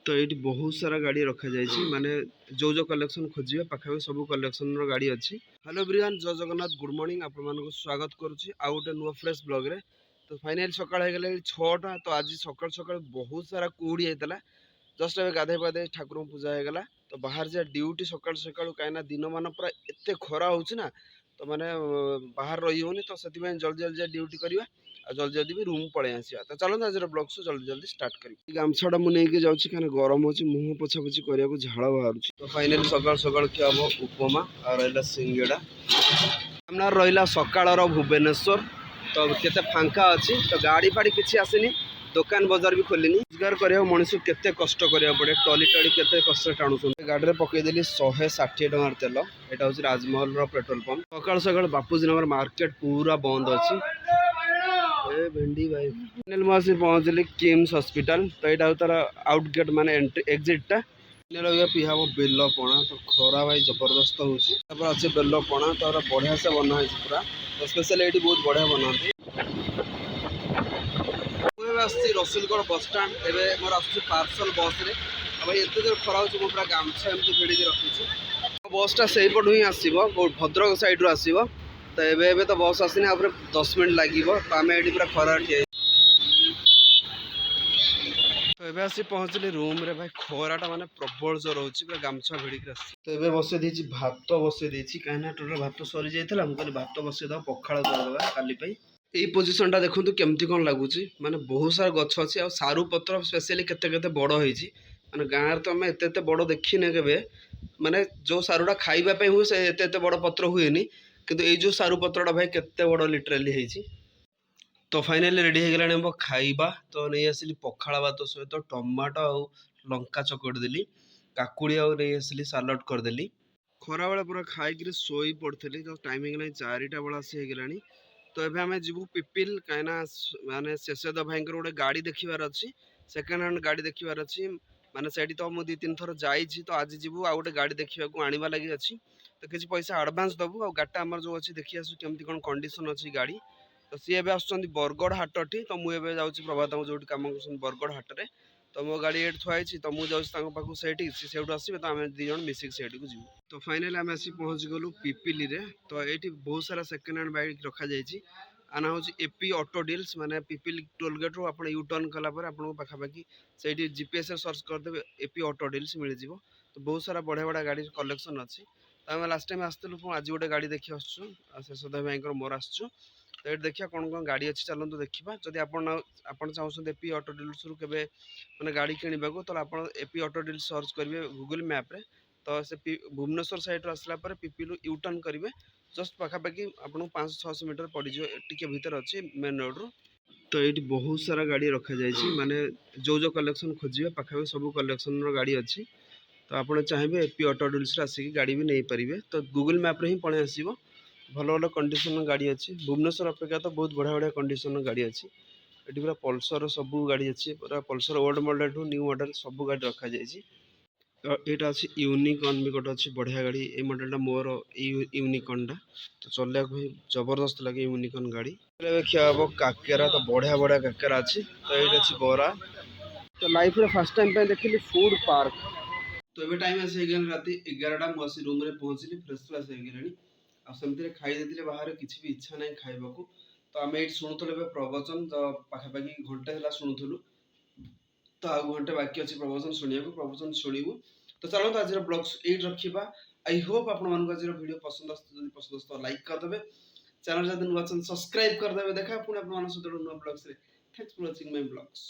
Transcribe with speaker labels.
Speaker 1: तो ये बहुत सारा गाड़ी रखा जाइए माने जो कलेक्शन खोजे पाखापी सब कलेक्शन गाड़ी अच्छी। हेलो एवरीवन, जय जगन्नाथ, गुड मॉर्निंग। आप स्वागत करुच्ची आउ गोटे नुआ फ्रेश ब्लॉग रे। तो फाइनाली सकाळ हो गला 6टा। तो आज सकाळ सकाळ बहुत सारा कुहुड़ी होता। जस्ट ए गाधे पाधे ठाकुर पूजा हो गला। तो बाहर जा ड्यूटी सकाळ सकाळ कहीं दिन मान पूरा एत खरा हो तो मैंने बाहर रही होनी। तो से जल्दी जल्दी ड्यूटी करवा जल्दी जल्दी भी रूम पलि आसा। तो चलो आज ब्लॉग सो जल्दी जल्दी स्टार्ट करी। गामछाटा मुझे जाऊँगी कहीं गरम हो मुँह पोछापोछि करने झाड़ बाहर। तो फाइनाली सकाल सकाल क्या हम उपमा और रहा सिंगड़ा सामने रहा सकाल भुवनेश्वर। तो केते फांका अच्छी। तो गाड़ी फाड़ी किसी आसनी, दुकान बजार भी खोलनी। रोजगार करा मनीष केते कष्ट करा पड़े। टली टली केते कष्ट टाणुन। गाड़ी में पकईदेली 160 टकर तेल। यहाँ हूँ राजमहल पेट्रोल पंप। सकाल सकाल बापूजी नगर मार्केट पूरा बंद अच्छी। भेंडी भाई मुझे पहुँचली किम्स हॉस्पिटल। तो यहाँ तार आउट गेट माने एग्जिटा पिहा बेल पणा। तो खरा भाई जबरदस्त हो अच्छे बेल पणा। तो बढ़िया से बना है पूरा। तो स्पेशल ये बहुत बढ़िया बनाती। रसुलगढ़ बस स्टाण एवं मोर पार्सल बस रे। भाई एत जो खरा हो पूरा गामछा एमती फेड़ी रखी। बसटा से पटू ही आसो भद्रक साइड्रु आसो। तो एबे तो बस आसनी 10 मिनट लगे। तो आम ये पूरा खरा ठिया। तो ये आसी पहुँचली रूम रे। भाई खराटा माने प्रबल जोर हो पूरा गामछा भिड़िक आस। तो ये बसई देती भात बसई देती कहीं टोटल भात सरी जाता। मुझे भात बसईद पखाड़ करदे काली। यही पोजिशन टा देखो केमती कौन लगुच। माने बहुत सारा गछ अच्छी आ सारू पत्र स्पेशली केते बड़ होती। माने गाँव तो आम एत बड़ देखने के माने जो सारूटा खाइबापी हुए से एत बड़ पत्र हुए किंतु ये जो सारू पत्रटा भाई केते बड़ लिटराली होती। तो फाइनाली रेडी हो गलानी हम खाइबा। तो नहीं आसिली पखाड़ भात सहित टमाटो आ लंका चकड़ी देली, काकुड़ी आ नहीं आसिली सालाड करदेली। खरा बेला पूरा खाई शोई पड़ी। तो टाइमिंग ना 4टा बेला आसी होगलानी। तो ये आम जीवु पिपिल कहीं माने शेषद भाई गोटे गाड़ी देखार अच्छी। सेकेंड हैंड गाड़ी देखार अच्छी। माने से तो मुझे 2-3 थर जाइए। तो आज जीवु आ गए गाड़ी देखा आने लगी अच्छी। तो किसी पैसा आडभांस दबू आ गाड़ी आम जो अच्छी देखी आसू केमती कौन कंडीशन अच्छी गाड़ी। तो सी एवं आसुँच बरगढ़ हाटटी। तो मुझे जाऊँगी प्रभात जो कम कर बरगढ़ हाटे। तो मो गाड़ी ये थुआई। तो मुझे पाखु से आसवे। तो आम दिज मिसिक से जीव। तो फाइनाली आम आसी पहुँच गलु पिपिली रे। तो ये बहुत सारा सेकेंड हैंड बाइक रखा जाइए। आना हूँ एपी ऑटो डील्स माने पिपिल टोल गेट रू आप यू टर्न कलापर आपको पाखापाखि से जीपीएस सर्च करदे एपी ऑटो डील्स मिल जाव। तो बहुत सारा बढ़िया बढ़िया गाड़ी कलेक्शन अच्छी। तो आम लास्ट टाइम आसलु आज गोटे गाड़ी देखी आसुँ शेषदेव भाई मोर आसुँ। तो ये देखिए कौन कौन गाड़ी अच्छी चलते देखा। जदि आप चाहते एपी ऑटो डील्स रू के मैंने गाड़ी किणवा को। तो आप एपी ऑटो डील्स सर्च करेंगे गूगल मैप रे। तो से भुवनेश्वर साइड आसला पिपिलू यू टर्न करेंगे। जस्ट पाखापाखि आपको 500-600 मीटर पड़ टे भीतर अच्छे मेन रोड रू। तो ये बहुत सारा गाड़ी रखा जाइए माने जो कलेक्शन खोजे पाखापाखि सब कलेक्शन गाड़ी अच्छी। तो आप चाहिए एपी ऑटो डील्स आसिक गाड़ी भी नहीं पारे। तो गूगल मैप रे ही पलि आसो। भल भल कंडीशन गाड़ी अच्छी। भुवनेश्वर अपेक्षा तो बहुत बढ़िया बढ़िया कंडीशन गाड़ी अच्छी। ये पूरा पल्सर सब गाड़ी अच्छी। पूरा Pulsar old model to new model सब गाड़ी रखा जाइए। तो यहाँ अच्छी यूनिकॉर्न भी गोटे अच्छी बढ़िया गाड़ी। ये मॉडलटा मोर यूनिकॉर्नटा। तो चलने को जबरदस्त लगे यूनिकॉर्न गाड़ी। खिया हम काकेरा। तो बढ़िया बढ़िया काकेरा अच्छी। तो ये अच्छी बरा। तो लाइफ में फर्स्ट टाइम देखिए फूड पार्क। तो ये टाइम आस रात 11टा मुझे रूम रे पहुँचली फ्रेश फ्रेश हो गलानी। आमती खाई बाहर किसी भी इच्छा ना खाइबा को। तो आम ये शुणुलु प्रवचन। तो पाखापाखि घंटे है शुणुलु। तो आउ घंटे बाकी अच्छी प्रवचन शुणा प्रवचन शुणु। तो चलो आज ब्लॉग ये रखा। आई होप आप आज वीडियो पसंद तो लाइक करदे। चैनल जब नुआ सब्सक्राइब करदे। देखा पुणी आप नुआ blogs. Thanks for watching my blogs.